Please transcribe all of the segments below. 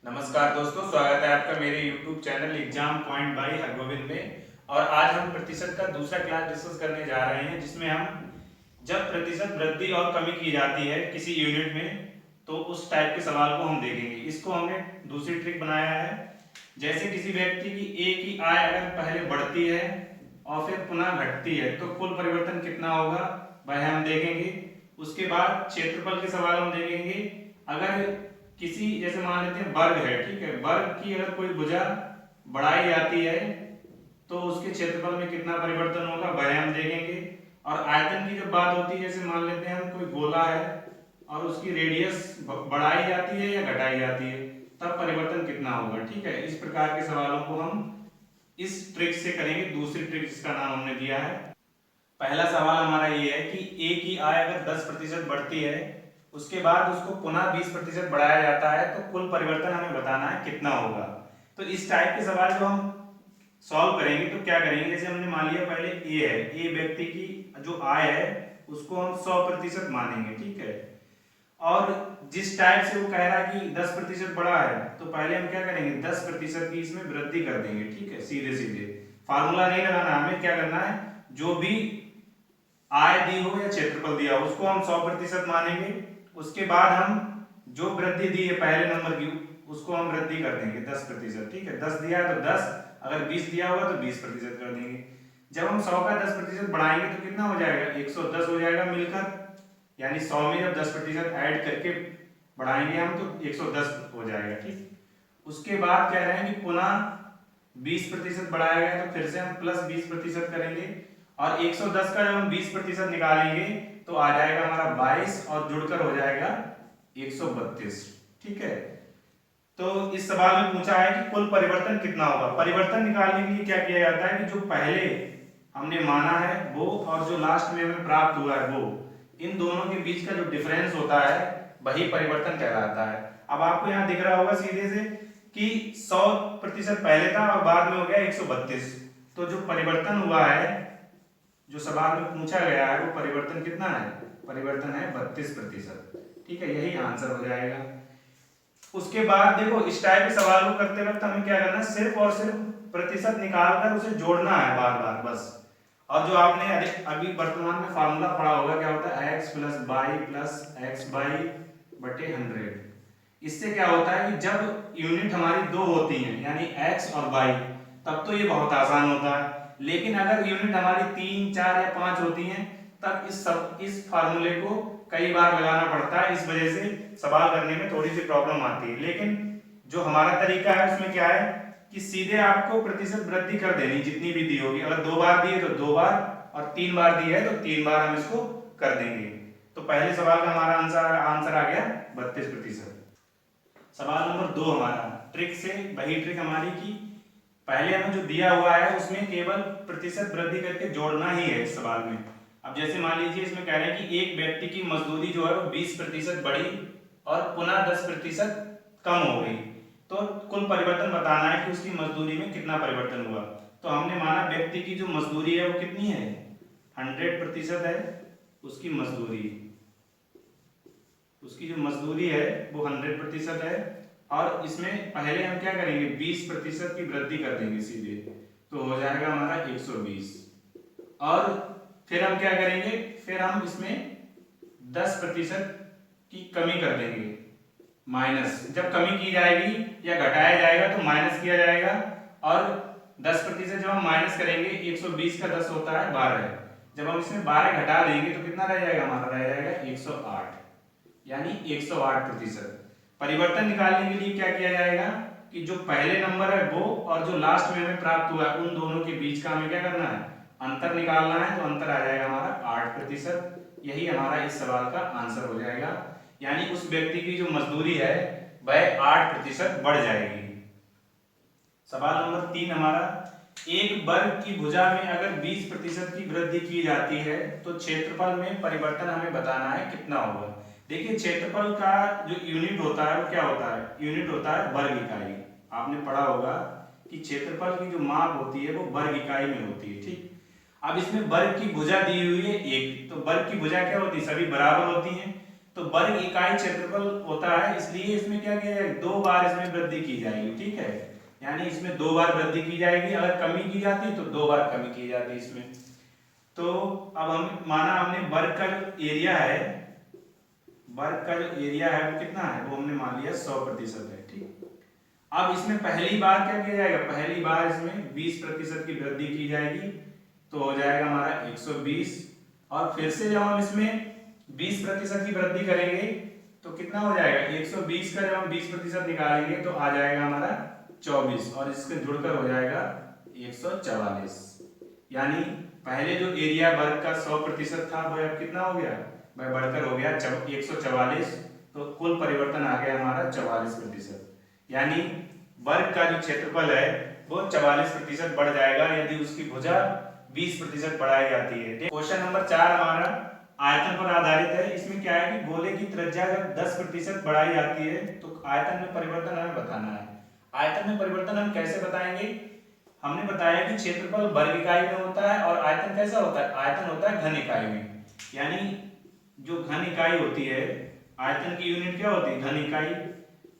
नमस्कार दोस्तों, स्वागत है आपका मेरे YouTube channel exam point by Hargovind में। और आज हम प्रतिशत का दूसरा क्लास डिस्कस करने जा रहे हैं, जिसमें हम जब प्रतिशत वृद्धि और कमी की जाती है किसी यूनिट में तो उस टाइप के सवाल को हम देखेंगे। इसको हमने दूसरी ट्रिक बनाया है। जैसे किसी व्यक्ति की ए की आय अगर पहले बढ़ती है और फिर पुनः घटती है तो कुल परिवर्तन कितना होगा वह हम देखेंगे। उसके बाद क्षेत्रफल के सवाल हम देखेंगे। अगर किसी जैसे मान लेते हैं वर्ग है, ठीक है, वर्ग की अगर कोई भुजा बढ़ाई जाती है तो उसके क्षेत्रफल में कितना परिवर्तन होगा वह हम देखेंगे। और आयतन की जब बात होती है, जैसे मान लेते हैं हम कोई गोला है और उसकी रेडियस बढ़ाई जाती है या घटाई जाती है तब परिवर्तन कितना होगा। ठीक है, इस प्रकार के सवालों को हम इस ट्रिक से करेंगे। दूसरी ट्रिक जिसका नाम हमने दिया है, पहला सवाल हमारा ये है कि ए की आय अगर 10% बढ़ती है उसके बाद उसको पुनः 20% बढ़ाया जाता है तो कुल परिवर्तन हमें बताना है कितना होगा। तो इस टाइप के सवाल जो हम सॉल्व करेंगे तो क्या करेंगे, जैसे हमने मान लिया पहले ए है, ए व्यक्ति की जो आय है उसको हम 100% मानेंगे, ठीक है। और जिस टाइप से वो कह रहा है कि 10% बढ़ा है तो पहले हम क्या करेंगे, 10% की इसमें वृद्धि कर देंगे, ठीक है। सीधे सीधे फार्मूला नहीं लगाना, हमें क्या करना है, जो भी आय दी हो या क्षेत्रफल दिया हो उसको हम 100% मानेंगे। उसके बाद हम जो वृद्धि दी है पहले नंबर की उसको हम वृद्धि कर देंगे 10%, ठीक है। 10 दिया है तो 10, अगर 20 दिया होगा तो 20% कर देंगे। जब हम 100 का 10% बढ़ाएंगे तो कितना हो जाएगा, 110 हो जाएगा मिलकर, यानी 100 में जब 10% ऐड करके बढ़ाएंगे हम तो 110 हो जाएगा, ठीक। उसके बाद कह रहे हैं कि पुनः 20% बढ़ाया गया तो फिर से हम प्लस 20% करेंगे और 110 का जब हम 20% निकालेंगे तो आ जाएगा हमारा 22 और जुड़कर हो जाएगा 132, ठीक है। तो इस सवाल में पूछा है कि कुल परिवर्तन कितना होगा। परिवर्तन निकालने के लिए क्या किया जाता है कि जो पहले हमने माना है वो और जो लास्ट में हमें प्राप्त हुआ है वो, इन दोनों के बीच का जो डिफरेंस होता है वही परिवर्तन कहलाता है। अब आपको यहाँ दिख रहा होगा सीधे से कि 100% पहले था और बाद में हो गया 132, तो जो परिवर्तन हुआ है जो सवाल में पूछा गया है वो परिवर्तन कितना है, परिवर्तन है 32%, ठीक है। यही आंसर हो जाएगा। उसके बाद देखो इस टाइप के सवाल को करते वक्त हमें क्या करना है, सिर्फ और सिर्फ प्रतिशत निकालकर उसे जोड़ना है बार बार बस। और जो आपने अभी वर्तमान में फार्मूला पढ़ा होगा, क्या होता है, x plus by plus x by बटे 100। इससे क्या होता है कि जब यूनिट हमारी दो होती हैं यानी x और y तब तो ये बहुत आसान होता है, लेकिन अगर यूनिट हमारी 3, 4 या 5 होती हैं तब इस फार्मूले को कई बार लगाना पड़ता है। इस वजह से सवाल करने में थोड़ी सी प्रॉब्लम आती है। लेकिन जो हमारा तरीका है उसमें क्या है कि सीधे आपको प्रतिशत वृद्धि कर देनी जितनी भी दी होगी। अगर 2 बार दी है तो 2 बार और 3 बार दी है तो 3 बार हम इसको कर देंगे। तो पहले सवाल का हमारा आंसर आ गया 32%। सवाल नंबर 2 हमारा ट्रिक से वही ट्रिक हमारी की पहले हमें जो दिया हुआ है उसमें केवल प्रतिशत वृद्धि करके जोड़ना ही है इस सवाल में। अब जैसे मान लीजिए इसमें कह रहे हैं कि एक व्यक्ति की मजदूरी जो है वो 20% बढ़ी और पुनः 10% कम हो गई, तो कुल परिवर्तन बताना है कि उसकी मजदूरी में कितना परिवर्तन हुआ। तो हमने माना व्यक्ति की जो मजदूरी है वो कितनी है, 100% है उसकी मजदूरी, उसकी जो मजदूरी है वो 100% है। और इसमें पहले हम क्या करेंगे, 20% की वृद्धि कर देंगे सीधे, तो हो जाएगा हमारा 120। और फिर हम क्या करेंगे, फिर हम इसमें 10% की कमी कर देंगे, माइनस। जब कमी की जाएगी या घटाया जाएगा तो माइनस किया जाएगा। और 10% जब हम माइनस करेंगे, 120 का 10 होता है 12, जब हम इसमें 12 घटा देंगे तो कितना रह जाएगा, हमारा रह जाएगा 108, यानी 108%। परिवर्तन निकालने के लिए क्या किया जाएगा कि जो पहले नंबर है वो और जो लास्ट में हमें प्राप्त हुआ है उन दोनों के बीच का हमें क्या करना है, अंतर निकालना है। तो अंतर आ जाएगा हमारा 8%। यही हमारा इस सवाल का आंसर हो जाएगा, यानी उस व्यक्ति की जो मजदूरी है वह 8% बढ़ जाएगी। सवाल नंबर 3 हमारा, एक वर्ग की भुजा में अगर 20% की वृद्धि की जाती है तो क्षेत्रफल में परिवर्तन हमें बताना है कितना होगा। देखिए क्षेत्रफल का जो यूनिट होता है वो क्या होता है, यूनिट होता है वर्ग इकाई। आपने पढ़ा होगा कि क्षेत्रफल की जो माप होती है वो वर्ग इकाई में होती है, ठीक। अब इसमें वर्ग की भुजा दी हुई है एक, तो वर्ग की भुजा क्या होती है, सभी बराबर होती हैं। तो वर्ग इकाई क्षेत्रफल होता है, इसलिए इसमें क्या किया जाएगा, 2 बार इसमें वृद्धि की जाएगी। ठीक है, यानी इसमें 2 बार वृद्धि की जाएगी। अगर कमी की जाती तो 2 बार कमी की जाती इसमें। तो अब हम माना हमने वर्ग का जो एरिया है, वर्ग का जो एरिया है वो कितना है, वो हमने मान लिया 100% है। ठीक, अब इसमें पहली बार क्या किया जाएगा, पहली बार इसमें 20% की वृद्धि की जाएगी, तो हो जाएगा हमारा 120। और फिर से जब हम इसमें 20% की वृद्धि करेंगे तो कितना हो जाएगा, 120 का जब हम 20% निकालेंगे तो आ जाएगा हमारा 24, और इसके जुड़कर हो जाएगा 144। यानी पहले जो एरिया वर्ग का 100% था वो अब कितना हो गया, वह बढ़कर हो गया 144। तो कुल परिवर्तन आ गया हमारा 44%। यानी वर्ग का जो क्षेत्रफल है वो 44% बढ़ जाएगा यदि उसकी भुजा 20% बढ़ाई जाती है। क्वेश्चन नंबर 4 हमारा आयतन पर आधारित है। इसमें क्या है कि गोले की त्रिज्या जब 10% बढ़ाई जाती है तो आयतन में परिवर्तन हमें बताना है। आयतन में परिवर्तन हम कैसे बताएंगे, हमने बताया कि क्षेत्रफल वर्ग इकाई में होता है और आयतन कैसा होता है, आयतन होता है घन इकाई में। यानी जो घन इकाई होती है, आयतन की यूनिट क्या होती है, घन इकाई।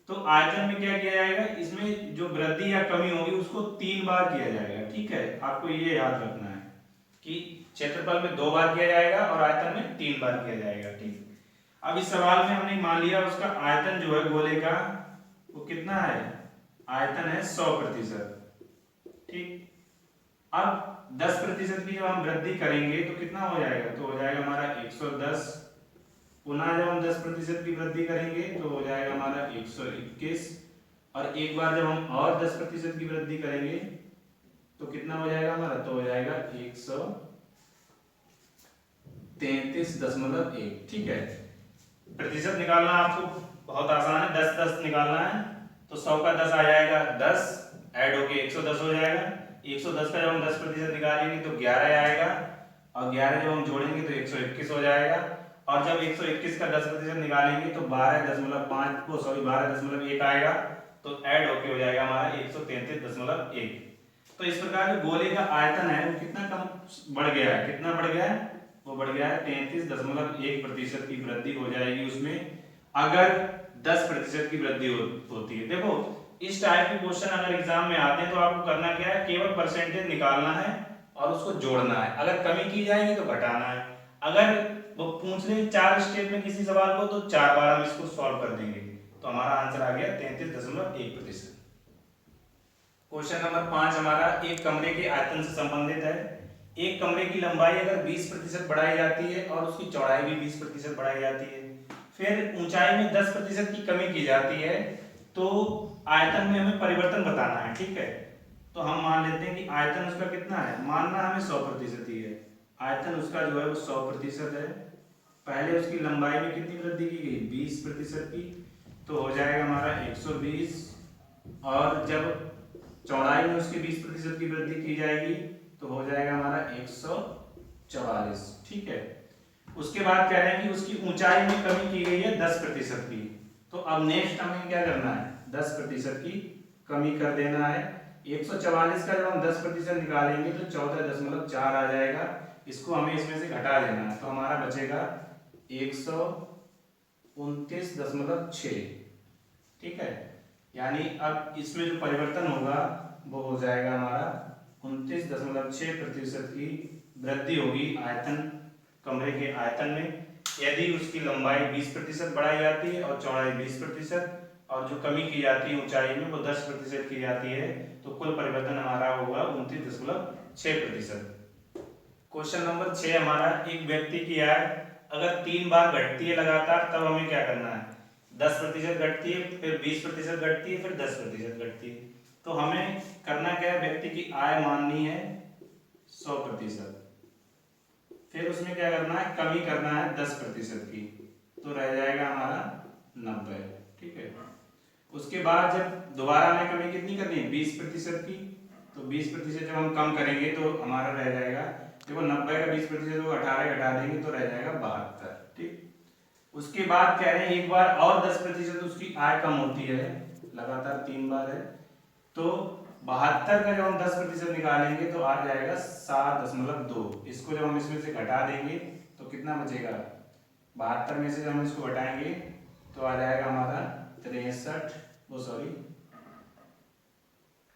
तो आयतन में क्या किया जाएगा, इसमें जो वृद्धि या कमी होगी उसको 3 बार किया जाएगा। ठीक है, आपको ये याद रखना है कि क्षेत्रफल में 2 बार किया जाएगा और आयतन में 3 बार किया जाएगा। ठीक, अब इस सवाल में हमने मान लिया उसका आयतन जो है गोले का वो कितना है, आयतन है 100%। ठीक, अब 10% की जब हम वृद्धि करेंगे तो कितना हो जाएगा, तो हो जाएगा हमारा 110। पुनः जब हम 10% की वृद्धि करेंगे तो हो जाएगा हमारा 121। और एक बार जब हम और 10% की वृद्धि करेंगे तो कितना हो जाएगा हमारा, तो हो जाएगा 133.1। ठीक है, प्रतिशत निकालना आपको बहुत आसान है, 10 निकालना है। तो 100 का 10 आ जाएगा 10, ऐड होके 110 हो जाएगा। 110 का जब हम 10% निकालेंगे तो 11 आएगा, और 11 जब हम जोड़ेंगे तो 121 हो जाएगा। और जब 121 का 10% निकालेंगे तो 12.1 आएगा, तो ऐड होके हो जाएगा हमारा 133.1। तो इस प्रकार जो गोले का आयतन है वो कितना कम बढ़ गया है, कितना बढ़ गया है, वो बढ़ गया है 33.1% की वृद्धि हो जाएगी उसमें, अगर 10% की वृद्धि होती है। देखो इस टाइप के क्वेश्चन अगर एग्जाम में आते हैं तो आपको करना क्या है, केवल परसेंटेज निकालना है और उसको जोड़ना है। अगर कमी की जाएगी तो घटाना है। अगर वो पूछ रहे 4 स्टेप में किसी सवाल को तो 4 बार हम इसको सॉल्व कर देंगे, तो हमारा आंसर आ गया 33.1%। क्वेश्चन नंबर 5 हमारा एक कमरे के आयतन से संबंधित है। एक कमरे की लंबाई अगर 20% बढ़ाई जाती है और उसकी चौड़ाई भी 20% बढ़ाई जाती है, फिर ऊंचाई में 10% की कमी की जाती है, तो आयतन में हमें परिवर्तन बताना है। ठीक है, तो हम मान लेते हैं कि आयतन उसका कितना है, मानना हमें 100% ही है। आयतन उसका जो है वो 100% है। पहले उसकी लंबाई में कितनी वृद्धि की गई, 20% की, तो हो जाएगा हमारा 120। और जब चौड़ाई में उसकी 20% की वृद्धि की जाएगी तो हो जाएगा हमारा 144। ठीक है, उसके बाद कह रहे हैं कि उसकी ऊंचाई में कमी की गई है 10% की। तो अब नेक्स्ट हमें क्या करना है, 10% की कमी कर देना है। 144 का जब हम 10% निकालेंगे तो 14.4 आ जाएगा, इसको हमें इसमें से घटा देना है, तो हमारा बचेगा 129.6। ठीक है, यानी अब इसमें जो परिवर्तन होगा वो हो जाएगा हमारा 29.6% की वृद्धि होगी आयतन, कमरे के आयतन में, यदि उसकी लंबाई 20% बढ़ाई जाती है और चौड़ाई 20%, और जो कमी की जाती है ऊंचाई में वो 10% की जाती है, तो कुल परिवर्तन हमारा होगा 29.6%। क्वेश्चन नंबर 6 हमारा, एक व्यक्ति की आय अगर 3 बार घटती है लगातार तब हमें क्या करना है, 10% घटती है, फिर 20% घटती है, फिर 10% घटती है। तो हमें करना क्या है, व्यक्ति की आय माननी है 100%, फिर उसमें क्या करना है, कमी करना है 10% की, तो रह जाएगा हमारा 90। ठीक है, उसके बाद जब दोबारा हमें कमी कितनी करनी है, 20% की, तो 20% जब हम कम करेंगे तो हमारा रह जाएगा, देखो 90 का 20% को 18 घटा देंगे तो रह जाएगा 72। ठीक, उसके बाद कह रहे हैं एक बार और 10% उसकी आय कम होती है, लगातार 3 बार है, तो 72 का जब हम 10% निकालेंगे तो आ जाएगा 7.2। इसको जब हम इसमें से घटा देंगे तो कितना बचेगा, 72 में से हम इसको घटाएंगे तो आ जाएगा हमारा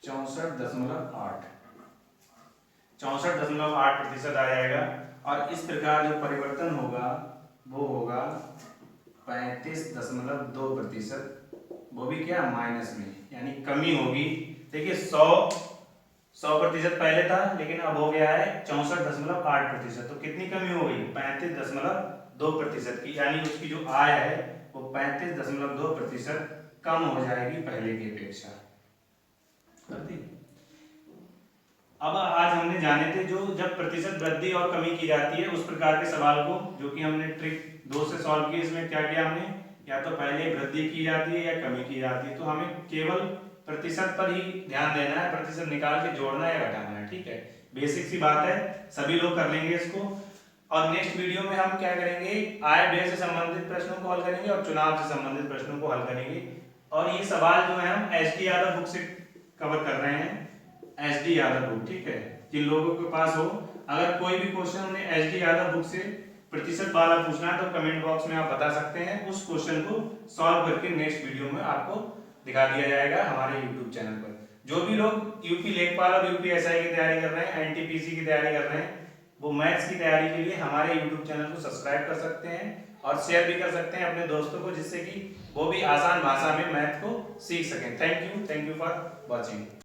64.8 64.8% आ जाएगा। और इस प्रकार जो परिवर्तन होगा वो होगा 35.2%, वो भी क्या माइनस में, यानी कमी होगी। देखिए 100% पहले था, लेकिन अब हो गया है 64.8%, तो कितनी कमी हो गई 35.2% की, यानी उसकी जो आय है वो 35.2% कम हो जाएगी पहले की अपेक्षा। अब आज हमने जाने थे जो जब प्रतिशत वृद्धि और कमी की जाती है उस प्रकार के सवाल को, जो कि हमने ट्रिक 2 से सॉल्व किया। इसमें क्या किया हमने, या तो पहले वृद्धि की जाती है या कमी की जाती है, तो हमें केवल प्रतिशत पर ही ध्यान देना है, प्रतिशत निकाल के जोड़ना या घटाना है। ठीक है, बेसिक सी बात है, सभी लोग कर लेंगे इसको। और नेक्स्ट वीडियो में हम क्या करेंगे, आय व्यय से संबंधित प्रश्नों को हल करेंगे और चुनाव से संबंधित प्रश्नों को हल करेंगे। और ये सवाल जो है हम एच.डी. यादव बुक से कवर कर रहे हैं, एच.डी. यादव बुक। ठीक है, जिन लोगों के पास हो, अगर कोई भी क्वेश्चन हमने एच.डी. यादव बुक से प्रतिशत वाला पूछना है तो कमेंट बॉक्स में आप बता सकते हैं, उस क्वेश्चन को सॉल्व करके नेक्स्ट वीडियो में आपको दिखा दिया जाएगा हमारे यूट्यूब चैनल पर। जो भी लोग यूपी लेखपाल और यूपी एसआई की तैयारी कर रहे हैं, एनटीपीसी की तैयारी कर रहे हैं, वो मैथ्स की तैयारी के लिए हमारे यूट्यूब चैनल को सब्सक्राइब कर सकते हैं और शेयर भी कर सकते हैं अपने दोस्तों को, जिससे कि वो भी आसान भाषा में मैथ को सीख सकें। Thank you for watching.